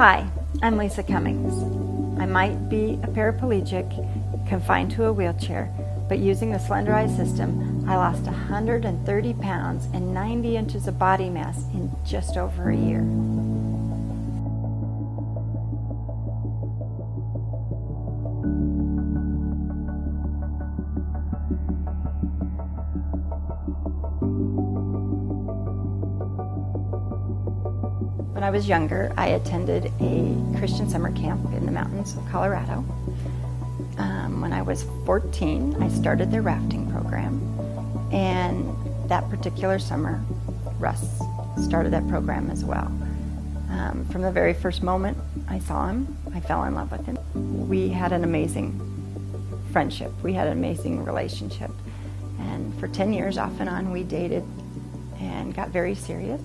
Hi, I'm Lisa Cummings. I might be a paraplegic, confined to a wheelchair, but using the Slenderize system, I lost 130 pounds and 90 inches of body mass in just over a year. When I was younger, I attended a Christian summer camp in the mountains of Colorado. When I was 14, I started the rafting program, and that particular summer, Russ started that program as well. From the very first moment I saw him, I fell in love with him. We had an amazing friendship. We had an amazing relationship. And for 10 years, off and on, we dated and got very serious.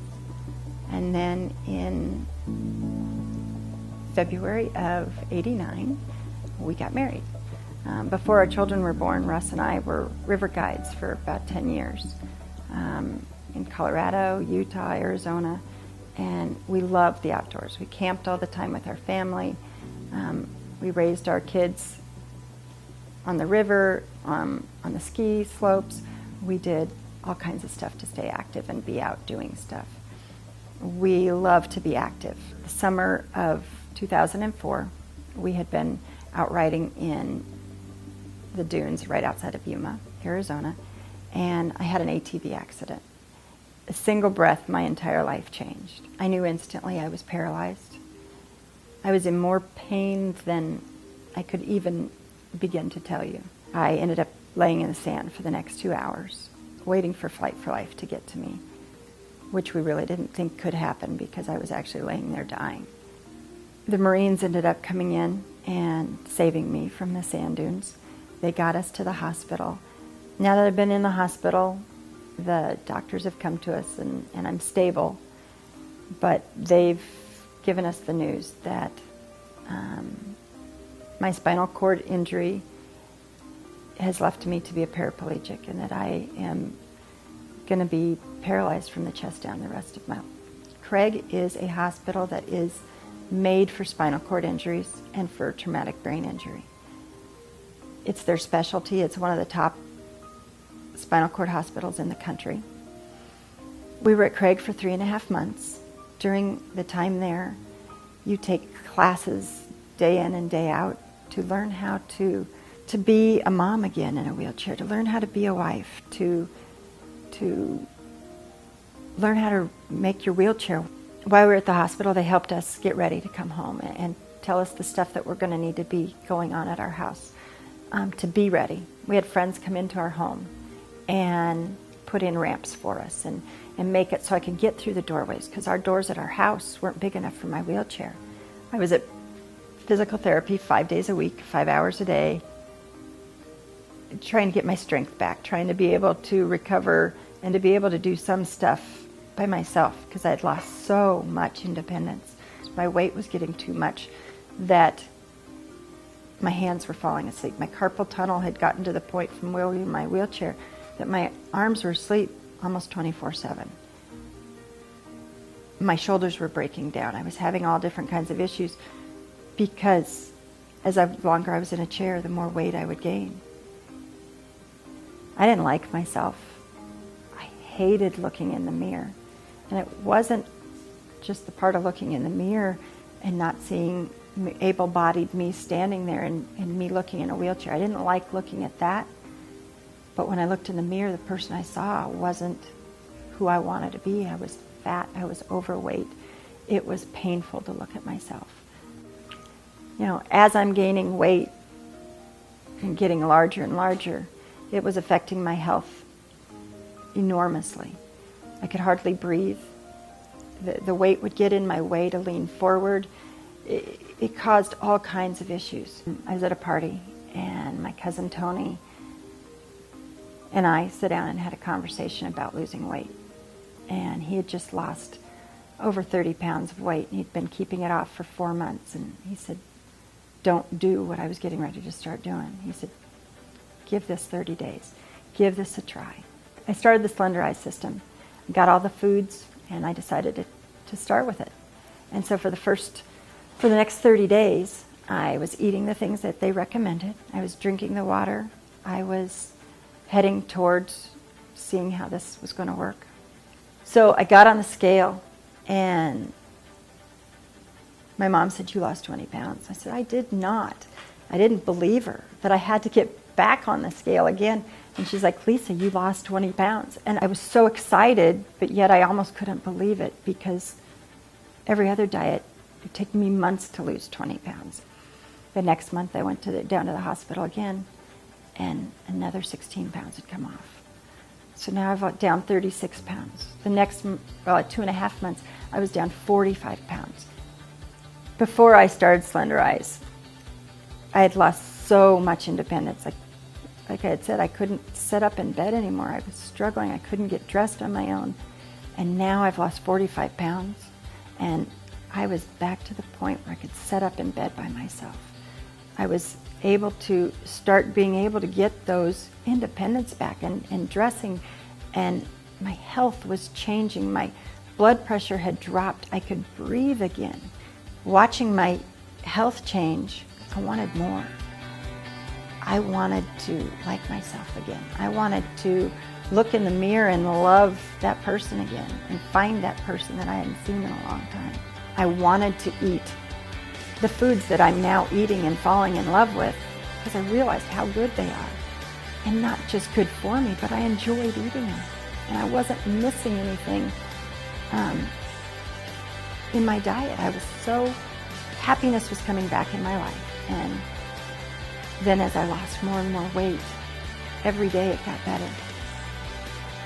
And then in February of '89, we got married. Before our children were born, Russ and I were river guides for about 10 years in Colorado, Utah, Arizona, and we loved the outdoors. We camped all the time with our family. We raised our kids on the river, on the ski slopes. We did all kinds of stuff to stay active and be out doing stuff. We love to be active. The summer of 2004, we had been out riding in the dunes right outside of Yuma, Arizona, and I had an ATV accident. A single breath, my entire life changed. I knew instantly I was paralyzed. I was in more pain than I could even begin to tell you. I ended up laying in the sand for the next 2 hours, waiting for Flight for Life to get to me, which we really didn't think could happen because I was actually laying there dying. The Marines ended up coming in and saving me from the sand dunes. They got us to the hospital. Now that I've been in the hospital, the doctors have come to us and I'm stable, but they've given us the news that my spinal cord injury has left me to be a paraplegic and that I am going to be paralyzed from the chest down the rest of my life. Craig is a hospital that is made for spinal cord injuries and for traumatic brain injury. It's their specialty. It's one of the top spinal cord hospitals in the country. We were at Craig for 3.5 months. During the time there, you take classes day in and day out to learn how to be a mom again in a wheelchair, to learn how to be a wife, to learn how to make your wheelchair. While we were at the hospital, they helped us get ready to come home and tell us the stuff that we're going to need to be going on at our house to be ready. We had friends come into our home and put in ramps for us and make it so I could get through the doorways because our doors at our house weren't big enough for my wheelchair. I was at physical therapy 5 days a week, 5 hours a day, trying to get my strength back, trying to be able to recover and to be able to do some stuff by myself because I had lost so much independence. My weight was getting too much that my hands were falling asleep. My carpal tunnel had gotten to the point from wheeling my wheelchair that my arms were asleep almost 24/7. My shoulders were breaking down. I was having all different kinds of issues because longer I was in a chair, the more weight I would gain. I didn't like myself. I hated looking in the mirror. And it wasn't just the part of looking in the mirror and not seeing able-bodied me standing there and me looking in a wheelchair. I didn't like looking at that. But when I looked in the mirror, the person I saw wasn't who I wanted to be. I was fat. I was overweight. It was painful to look at myself. You know, as I'm gaining weight and getting larger and larger, it was affecting my health enormously. I could hardly breathe. The weight would get in my way to lean forward. It caused all kinds of issues. I was at a party and my cousin Tony and I sat down and had a conversation about losing weight. And he had just lost over 30 pounds of weight and he'd been keeping it off for 4 months. And he said, don't do what I was getting ready to start doing. He said, give this 30 days. Give this a try. I started the Slenderize system, got all the foods, and I decided to start with it. And so for the first For the next 30 days, I was eating the things that they recommended. I was drinking the water. I was heading towards seeing how this was going to work. So I got on the scale, and my mom said, "You lost 20 pounds." I said, "I did not." I didn't believe her, that I had to get back on the scale again. And she's like, "Lisa, you lost 20 pounds. And I was so excited, but yet I almost couldn't believe it, because every other diet, it took me months to lose 20 pounds. The next month I went down to the hospital again, and another 16 pounds had come off. So now I've down 36 pounds. The next, 2.5 months, I was down 45 pounds. Before I started Slenderize, I had lost so much independence. Like I had said, I couldn't sit up in bed anymore. I was struggling. I couldn't get dressed on my own. And now I've lost 45 pounds, and I was back to the point where I could sit up in bed by myself. I was able to start being able to get those independence back and dressing, and my health was changing. My blood pressure had dropped. I could breathe again. Watching my health change, I wanted more. I wanted to like myself again. I wanted to look in the mirror and love that person again and find that person that I hadn't seen in a long time. I wanted to eat the foods that I'm now eating and falling in love with, because I realized how good they are. And not just good for me, but I enjoyed eating them. And I wasn't missing anything in my diet. I was so, happiness was coming back in my life. And then as I lost more and more weight, every day it got better.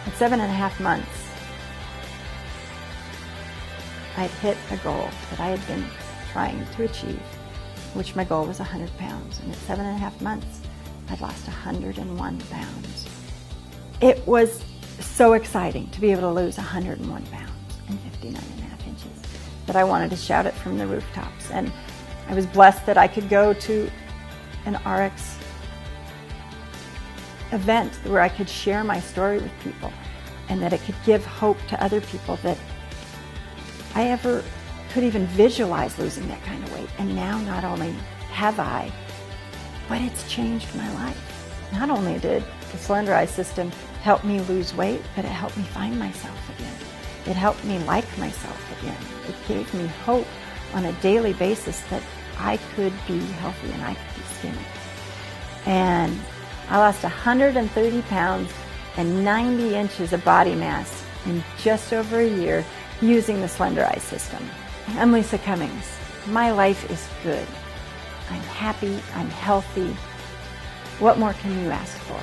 At 7.5 months, I'd hit a goal that I had been trying to achieve, which my goal was 100 pounds. And at 7.5 months, I'd lost 101 pounds. It was so exciting to be able to lose 101 pounds and 59.5 inches that I wanted to shout it from the rooftops. And I was blessed that I could go to an RX event where I could share my story with people, and that it could give hope to other people that I ever could even visualize losing that kind of weight. And now not only have I, but it's changed my life. Not only did the Slenderize system help me lose weight, but it helped me find myself again. It helped me like myself again. It gave me hope on a daily basis that I could be healthy and I could be skinny. And I lost 130 pounds and 90 inches of body mass in just over a year using the Slenderize system. I'm Lisa Cummings. My life is good. I'm happy, I'm healthy. What more can you ask for?